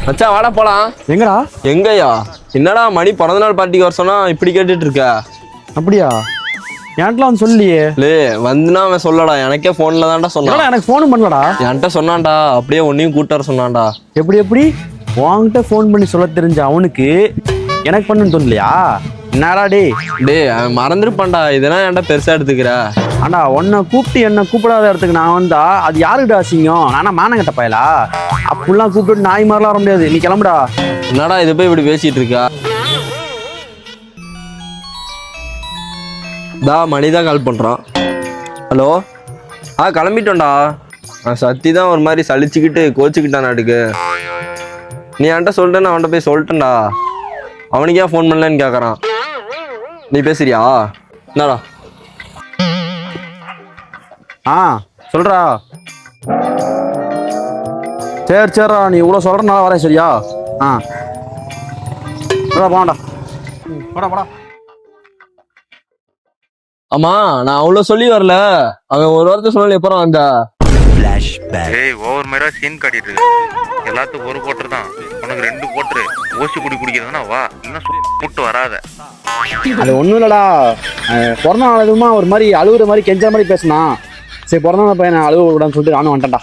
மச்சான் வாடா போலாம். எங்கடா? எங்கயா? என்னடா மணி பிறந்தநாள் பார்ட்டிக்கு வர சொன்னா இப்படி கேட்டுட்டு இருக்க? அப்படியா? என்கிட்ட வந்து சொல்லியே. வந்துனா அவன் சொல்லடா, எனக்கே போன்ல தான்டா சொன்னான். எனக்கு போனும் பண்ணலடா. என்கிட்ட சொன்னான்டா, அப்படியே உன்னையும் கூட்டு வர சொன்னான்டா. எப்படி உன்கிட்ட போன் பண்ணி சொல்ல தெரிஞ்ச அவனுக்கு எனக்கு பண்ணுன்னு தோணலையா? என்னடா அவன் மறந்துருப்பான்டா. இதெல்லாம் ஏன்டா பெருசா எடுத்துக்கிற? ஆண்டா உன்னை கூப்பிட்டு என்ன கூப்பிடாத இடத்துக்கு நான் வந்தா அது யாருக்கிட்ட அசிங்கம்? நானா மானங்கிட்ட பயலா? அப்படிலாம் கூப்பிட்டு நாய் மாதிரிலாம் வர முடியாது. நீ கிளம்புடா. என்னடா இது போய் இப்படி பேசிட்டு இருக்கா? மணிதான் கால் பண்றான். ஹலோ, கிளம்பிட்டோம்டா. சத்தி தான் ஒரு மாதிரி சலிச்சுக்கிட்டு கோச்சுக்கிட்டான் நாட்டுக்கு. நீ என்கிட்ட சொல்லிட்டேன்னு அவன்கிட்ட போய் சொல்லிட்டேன்டா. அவனுக்கே ஃபோன் பண்ணலன்னு கேட்குறான். நீ பேசுறியா? என்னடா? சொல்றா. சரிடா, நீ இவ்வளோ சொல்றனால வரேன். சரியா? போடா போடா. ஆமா, நான் அவ்வளோ சொல்லி வரல. அவன் ஒரு வாரத்தை சொன்னாலும் எப்பறம் வந்தா? ஓவர் மேரா சீன் காட்டிட்டு இருக்கு. எல்லாத்துக்கும் ஒரு கோட்டர் தான், உனக்கு 2 கோட்டரு. ஓசி குடிக்கிறதுனா வா, இன்னும் கூட்டு வராத. அது ஒன்றும் இல்லடா. பிறந்த நாள் எதுவுமா ஒரு மாதிரி அழுகுற மாதிரி கெஞ்சற மாதிரி பேசினா. சரி, பிறந்த நாள் பையன் அழுக விடான்னு சொல்லிட்டு நானும் வந்துட்டேன்டா.